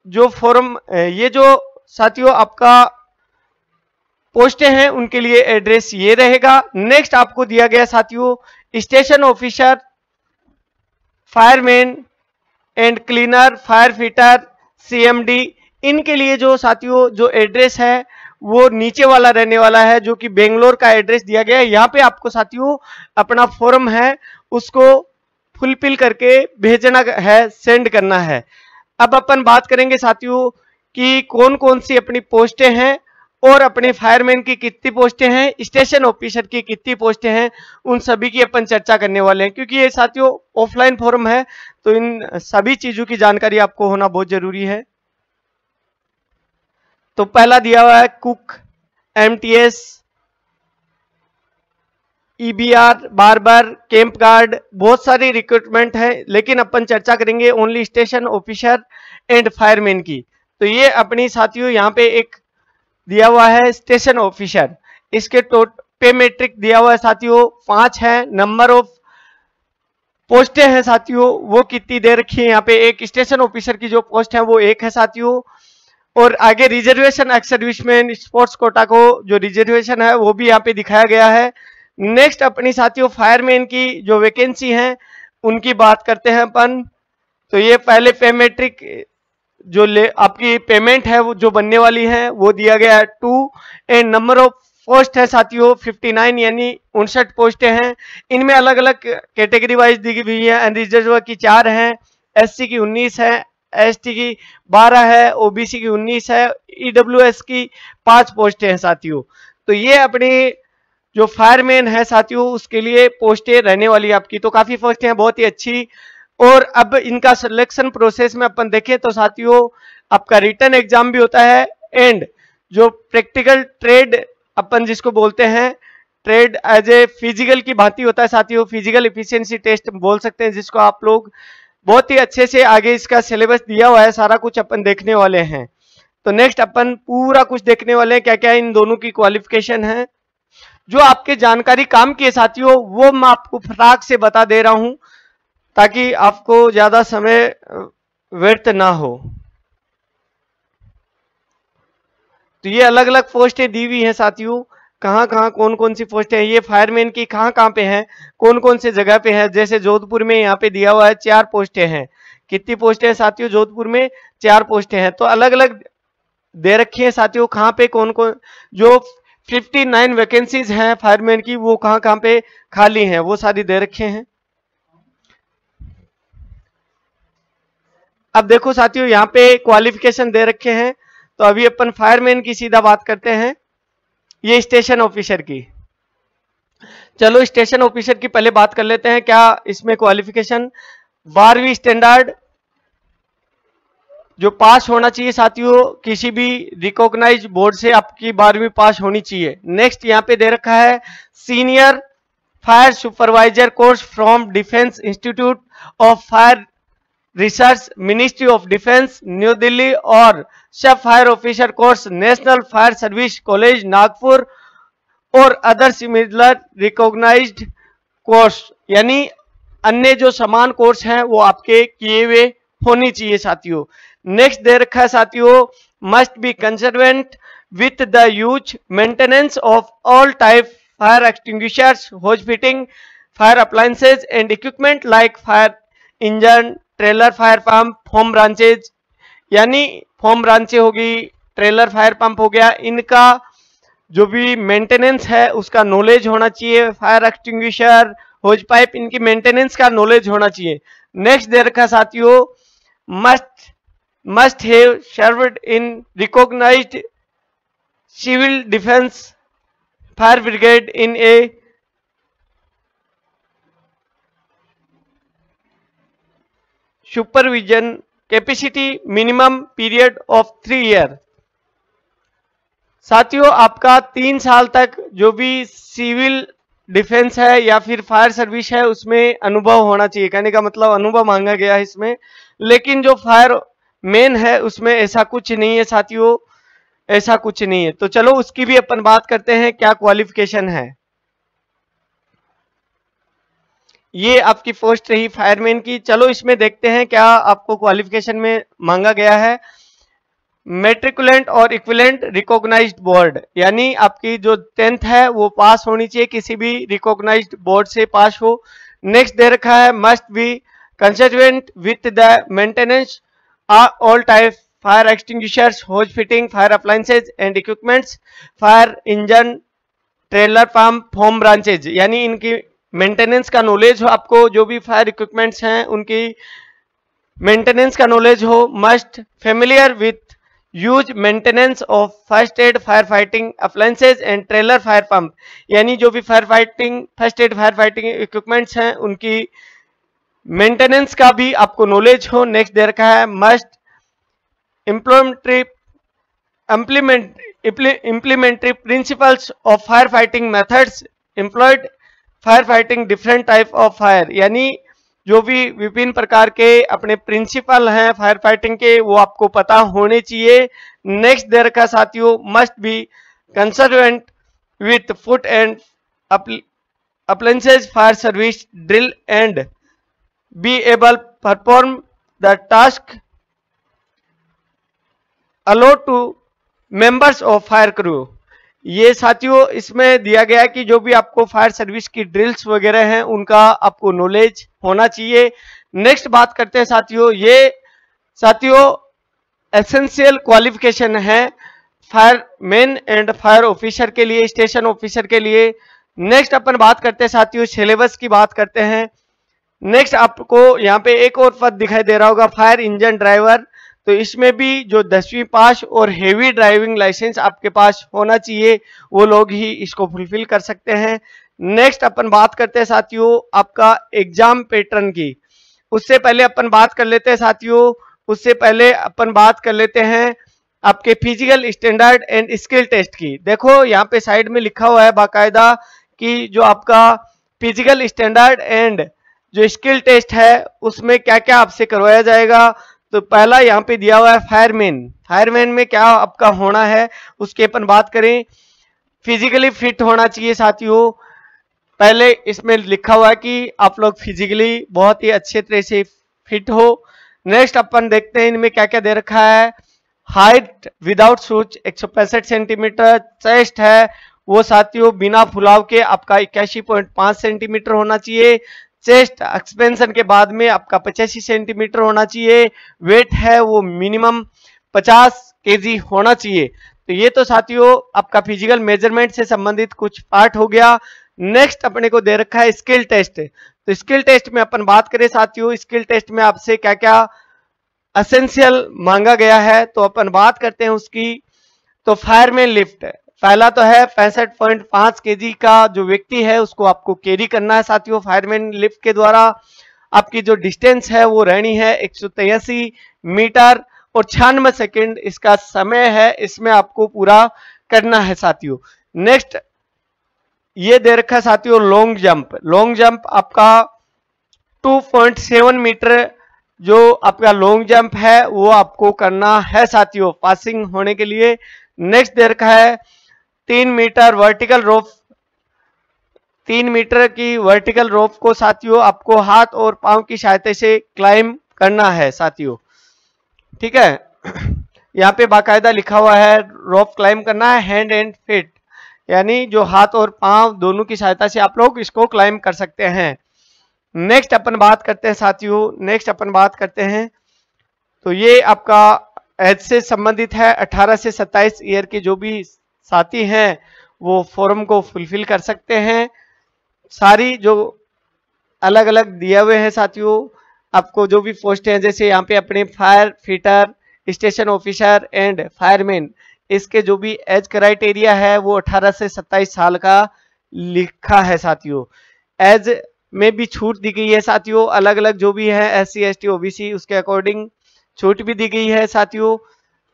जो फॉर्म, ये जो साथियों आपका पोस्टें हैं उनके लिए एड्रेस ये रहेगा। नेक्स्ट आपको दिया गया साथियों station officer, fireman and cleaner, fire fitter, CMD, इनके लिए जो साथियों जो एड्रेस है वो नीचे वाला रहने वाला है, जो कि बेंगलोर का एड्रेस दिया गया है। यहाँ पे आपको साथियों अपना फॉर्म है उसको फुलफिल करके भेजना है, सेंड करना है। अब अपन बात करेंगे साथियों कि कौन कौन सी अपनी पोस्टें हैं और अपने फायरमैन की कितनी पोस्टें हैं, स्टेशन ऑफिसर की कितनी पोस्टें हैं, उन सभी की अपन चर्चा करने वाले हैं। क्योंकि ये साथियों ऑफलाइन फॉर्म है तो इन सभी चीजों की जानकारी आपको होना बहुत जरूरी है। तो पहला दिया हुआ है cook, MTS, EBR, barber, camp guard, बहुत सारी रिक्रूटमेंट है, लेकिन अपन चर्चा करेंगे only station officer and fireman की। तो ये अपनी साथियों यहाँ पे एक दिया हुआ है स्टेशन ऑफिसर, इसके पे मैट्रिक दिया हुआ है साथियों 5 है। नंबर ऑफ पोस्टें हैं साथियों वो कितनी दे रखी है यहाँ पे, एक स्टेशन ऑफिसर की जो पोस्ट है वो 1 है साथियों। और आगे reservation ex serviceman sports quota को जो रिजर्वेशन है वो भी यहाँ पे दिखाया गया है। नेक्स्ट अपनी साथियों फायरमैन की जो वैकेंसी है उनकी बात करते हैं अपन। तो ये पहले पे मैट्रिक जो आपकी पेमेंट है वो जो बनने वाली है वो दिया गया है 2 एंड नंबर ऑफ पोस्ट है साथियों 59 यानी 59 पोस्टें हैं। इनमें अलग अलग कैटेगरी वाइज दी हुई है। अनरिजर्व की 4 हैं, एससी की 19 है, एसटी की 12 है, ओबीसी की 19 है, ईडब्ल्यूएस की 5 पोस्टें हैं साथियों। तो ये अपनी जो फायरमैन है साथियों उसके लिए पोस्टें रहने वाली आपकी। तो काफी पोस्टें हैं, बहुत ही अच्छी। और अब इनका सिलेक्शन प्रोसेस में अपन देखें तो साथियों आपका रिटन एग्जाम भी होता है एंड जो प्रैक्टिकल ट्रेड अपन जिसको बोलते हैं ट्रेड एज ए फिजिकल की भांति होता है साथियों, फिजिकल एफिशिएंसी टेस्ट बोल सकते हैं, जिसको आप लोग बहुत ही अच्छे से आगे इसका सिलेबस दिया हुआ है, सारा कुछ अपन देखने वाले हैं। तो नेक्स्ट अपन पूरा कुछ देखने वाले हैं क्या क्या इन दोनों की क्वालिफिकेशन है। जो आपके जानकारी काम की है साथियों वो मैं आपको फटाक से बता दे रहा हूं ताकि आपको ज्यादा समय व्यर्थ ना हो। तो ये अलग अलग पोस्टें दी हुई हैं साथियों, कहाँ कहाँ कौन कौन सी पोस्टें हैं, ये फायरमैन की कहाँ कहाँ पे हैं, कौन कौन से जगह पे है। जैसे जोधपुर में यहाँ पे दिया हुआ है 4 पोस्टें हैं। कितनी पोस्टें हैं साथियों जोधपुर में? 4 पोस्टें हैं। तो अलग अलग दे रखी है साथियों कहाँ पे कौन कौन, जो 59 वैकेंसीज हैं फायरमैन की वो कहाँ कहाँ पे खाली हैं वो सारी दे रखे हैं। अब देखो साथियों यहाँ पे क्वालिफिकेशन दे रखे हैं। तो अभी अपन फायरमैन की सीधा बात करते हैं, ये स्टेशन ऑफिसर की। चलो स्टेशन ऑफिसर की पहले बात कर लेते हैं क्या इसमें क्वालिफिकेशन। 12वीं स्टैंडर्ड जो पास होना चाहिए साथियों, किसी भी रिकॉग्नाइज बोर्ड से आपकी 12वीं पास होनी चाहिए। नेक्स्ट यहाँ पे दे रखा है senior fire supervisor course from defence institute of fire research ministry of defence new Delhi और सब fire officer course national fire service college Nagpur और अदर सिमिलर रिकॉग्नाइज्ड कोर्स, यानी अन्य जो समान कोर्स हैं वो आपके किए हुए होनी चाहिए साथियों। नेक्स्ट दे रखा है साथियों must be conversant with the use maintenance of all type fire extinguishers hose fitting fire appliances and equipment like fire engine trailer fire pump foam branches, यानी फोम ब्रांचें होगी, ट्रेलर फायर पंप हो गया, इनका जो भी मेंटेनेंस है उसका नॉलेज होना चाहिए। फायर एक्सटिंग्विशर होज पाइप इनकी मेंटेनेंस का नॉलेज होना चाहिए। नेक्स्ट दे रखा साथियों must have served in recognised civil defence fire brigade in a supervision capacity minimum period of 3 year. साथियों आपका 3 साल तक जो भी सिविल डिफेंस है या फिर फायर सर्विस है उसमें अनुभव होना चाहिए। कहने का मतलब अनुभव मांगा गया है इसमें, लेकिन जो फायर मैन है उसमें ऐसा कुछ नहीं है साथियों, ऐसा कुछ नहीं है। तो चलो उसकी भी अपन बात करते हैं क्या क्वालिफिकेशन है। ये आपकी पोस्ट रही फायरमैन की। चलो इसमें देखते हैं क्या आपको क्वालिफिकेशन में मांगा गया है। मेट्रिकुलेंट और इक्विवेलेंट रिकॉग्नाइज्ड बोर्ड, यानी आपकी जो 10th है वो पास होनी चाहिए, किसी भी रिकॉग्नाइज्ड बोर्ड से पास हो। नेक्स्ट दे रखा है must be consistent with the maintenance all type fire extinguishers, hose fitting, fire appliances and equipments, fire engine, trailer pump, home branches, यानी इनकी मेंटेनेंस का नॉलेज हो आपको, जो भी फायर इक्विपमेंट्स हैं उनकी मेंटेनेंस का नॉलेज हो। Must familiar with use maintenance of first aid fire fighting appliances and trailer fire pump, यानी जो भी fire fighting first aid fire fighting equipments हैं उनकी मेंटेनेंस का भी आपको नॉलेज हो। नेक्स्ट दे रखा है must implementary principles of firefighting methods employed firefighting different type of fire, यानी जो भी विभिन्न प्रकार के अपने प्रिंसिपल हैं फायर फाइटिंग के वो आपको पता होने चाहिए। नेक्स्ट दे रखा साथियों must be conversant with foot and appliances fire service drill and be able perform the task allot to members of fire crew. ये साथियों इसमें दिया गया है कि जो भी आपको फायर सर्विस की ड्रिल्स वगैरह हैं उनका आपको नॉलेज होना चाहिए। नेक्स्ट बात करते हैं साथियों, ये साथियों एसेंशियल क्वालिफिकेशन है fire man and fire officer के लिए, स्टेशन ऑफिसर के लिए। नेक्स्ट अपन बात करते हैं साथियों सिलेबस की बात करते हैं। नेक्स्ट आपको यहाँ पे एक और पद दिखाई दे रहा होगा फायर इंजन ड्राइवर, तो इसमें भी जो 10वीं पास और हेवी ड्राइविंग लाइसेंस आपके पास होना चाहिए वो लोग ही इसको फुलफिल कर सकते हैं। नेक्स्ट अपन बात करते हैं साथियों आपका एग्जाम पैटर्न की। उससे पहले अपन बात कर लेते हैं साथियों, उससे पहले अपन बात कर लेते हैं आपके physical standard and skill test की। देखो यहाँ पे साइड में लिखा हुआ है बाकायदा कि जो आपका फिजिकल स्टैंडर्ड एंड जो स्किल टेस्ट है उसमें क्या क्या आपसे करवाया जाएगा। तो पहला यहाँ पे दिया हुआ है फायरमैन। फायरमैन में क्या आपका होना है उसके अपन बात करें। फिजिकली फिट होना चाहिए साथियों, पहले इसमें लिखा हुआ है कि आप लोग फिजिकली बहुत ही अच्छे तरह से फिट हो। नेक्स्ट अपन देखते हैं इनमें क्या क्या दे रखा है। Height without shoes 165 centimetre, chest है वो साथियों बिना फुलाव के आपका 81.5 सेंटीमीटर होना चाहिए। चेस्ट एक्सपेंशन के बाद में आपका 85 सेंटीमीटर होना चाहिए। वेट है वो मिनिमम 50 केजी होना चाहिए। तो ये तो साथियों आपका फिजिकल मेजरमेंट से संबंधित कुछ पार्ट हो गया। नेक्स्ट अपने को दे रखा है स्किल टेस्ट। तो स्किल टेस्ट में अपन बात करें साथियों, स्किल टेस्ट में आपसे क्या क्या एसेंशियल मांगा गया है तो अपन बात करते हैं उसकी। तो फायरमैन लिफ्ट पहला तो है 65.5 केजी का जो व्यक्ति है उसको आपको कैरी करना है साथियों फायरमैन लिफ्ट के द्वारा। आपकी जो डिस्टेंस है वो रहनी है 183 मीटर और 96 सेकेंड इसका समय है, इसमें आपको पूरा करना है साथियों। नेक्स्ट ये दे रखा है साथियों लॉन्ग जंप। लॉन्ग जंप आपका 2.7 मीटर जो आपका लॉन्ग जंप है वो आपको करना है साथियों पासिंग होने के लिए। नेक्स्ट दे रखा है 3 मीटर वर्टिकल रोप। 3 मीटर की वर्टिकल रोप को साथियों आपको हाथ और पांव की सहायता से क्लाइंब करना है साथियों, ठीक है। यहाँ पे बाकायदा लिखा हुआ है रोप क्लाइंब करना है हैंड एंड फीट, यानी जो हाथ और पांव दोनों की सहायता से आप लोग इसको क्लाइंब कर सकते हैं। नेक्स्ट अपन बात करते हैं साथियों, नेक्स्ट अपन बात करते हैं तो ये आपका एज से संबंधित है। 18 से 27 ईयर के जो भी साथी हैं वो फॉर्म को फुलफिल कर सकते हैं। सारी जो अलग अलग दिए हुए हैं साथियों आपको जो भी पोस्ट हैं, जैसे यहाँ पे अपने fire fitter, station officer and fireman, इसके जो भी एज क्राइटेरिया है वो 18 से 27 साल का लिखा है साथियों। एज में भी छूट दी गई है साथियों, अलग अलग जो भी है SC ST OBC उसके अकॉर्डिंग छूट भी दी गई है साथियों।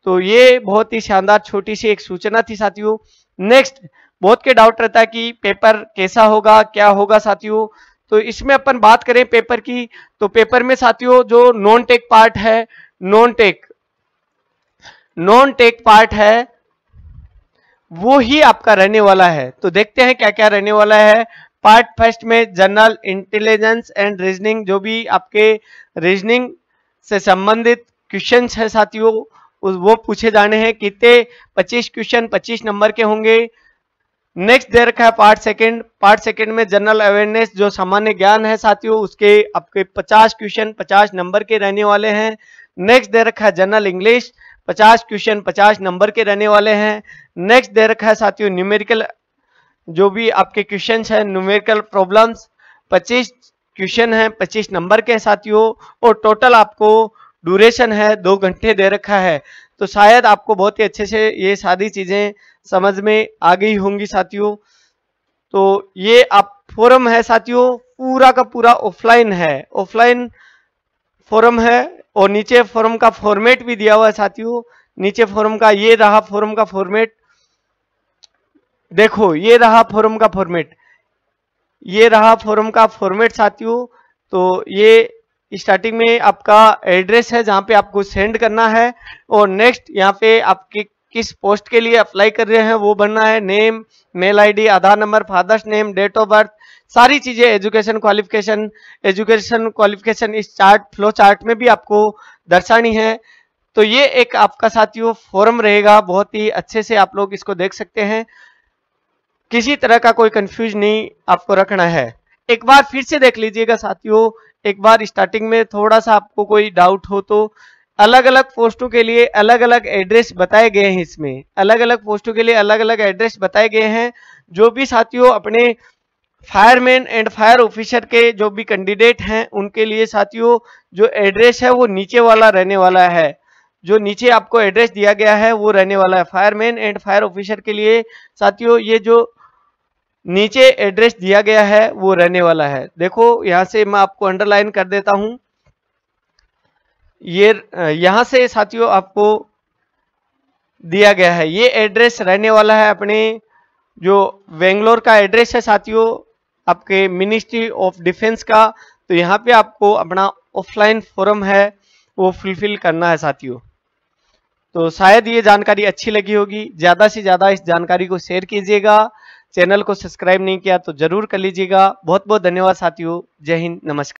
तो ये बहुत ही शानदार छोटी सी एक सूचना थी साथियों। नेक्स्ट बहुत के डाउट रहता है कि पेपर कैसा होगा क्या होगा साथियों, तो इसमें अपन बात करें पेपर की तो पेपर में साथियों जो नॉन टेक पार्ट है, नॉन टेक पार्ट है वो ही आपका रहने वाला है। तो देखते हैं क्या क्या रहने वाला है। पार्ट फर्स्ट में जनरल इंटेलिजेंस एंड रीजनिंग, जो भी आपके रीजनिंग से संबंधित क्वेश्चंस है साथियों वो पूछे जाने हैं। कितने 25 क्वेश्चन 25 नंबर के होंगे। नेक्स्ट दे रखा है पार्ट सेकंड में जनरल अवेयरनेस जो सामान्य ज्ञान है साथियों, उसके आपके 50 क्वेश्चन 50 नंबर के रहने वाले हैं। नेक्स्ट दे रखा है जनरल इंग्लिश 50 क्वेश्चन 50 नंबर के रहने वाले हैं। नेक्स्ट दे रखा है साथियों न्यूमेरिकल, जो भी आपके क्वेश्चन है न्यूमेरिकल प्रॉब्लम्स 25 क्वेश्चन है 25 नंबर के साथियों, और टोटल आपको ड्यूरेशन है 2 घंटे दे रखा है। तो शायद आपको बहुत ही अच्छे से ये सारी चीजें समझ में आ गई होंगी साथियों। तो ये आप फोरम है साथियों, पूरा का पूरा ऑफलाइन है, ऑफलाइन फोरम है, और नीचे फोरम का फॉर्मेट भी दिया हुआ है साथियों। नीचे फोरम का ये रहा फोरम का फॉर्मेट, देखो ये रहा फोरम का फॉर्मेट, ये रहा फोरम का फॉर्मेट साथियों। तो ये स्टार्टिंग में आपका एड्रेस है जहां पे आपको सेंड करना है, और नेक्स्ट यहाँ पे आपके किस पोस्ट के लिए अप्लाई कर रहे हैं वो भरना है, name, mail ID, Aadhaar number, father's name, date of birth, सारी चीजें, एजुकेशन क्वालिफिकेशन इस चार्ट फ्लो चार्ट में भी आपको दर्शानी है। तो ये एक आपका साथियों फॉर्म रहेगा, बहुत ही अच्छे से आप लोग इसको देख सकते हैं, किसी तरह का कोई कंफ्यूज नहीं आपको रखना है। एक बार फिर से देख लीजिएगा साथियों, एक बार स्टार्टिंग में थोड़ा सा आपको कोई डाउट हो तो अलग अलग पोस्टों के लिए अलग अलग एड्रेस बताए गए हैं, इसमें अलग अलग पोस्टों के लिए अलग अलग एड्रेस बताए गए हैं। जो भी साथियों अपने फायरमैन एंड फायर ऑफिसर के जो भी कैंडिडेट हैं उनके लिए साथियों जो एड्रेस है वो नीचे वाला रहने वाला है, जो नीचे आपको एड्रेस दिया गया है वो रहने वाला है। फायरमैन एंड फायर ऑफिसर के लिए साथियों ये जो नीचे एड्रेस दिया गया है वो रहने वाला है। देखो यहां से मैं आपको अंडरलाइन कर देता हूं, ये यहां से साथियों आपको दिया गया है, ये एड्रेस रहने वाला है अपने जो बेंगलोर का एड्रेस है साथियों, आपके मिनिस्ट्री ऑफ डिफेंस का। तो यहाँ पे आपको अपना ऑफलाइन फॉर्म है वो फुलफिल करना है साथियों। तो शायद ये जानकारी अच्छी लगी होगी, ज्यादा से ज्यादा इस जानकारी को शेयर कीजिएगा। चैनल को सब्सक्राइब नहीं किया तो जरूर कर लीजिएगा। बहुत बहुत धन्यवाद साथियों, जय हिंद, नमस्कार।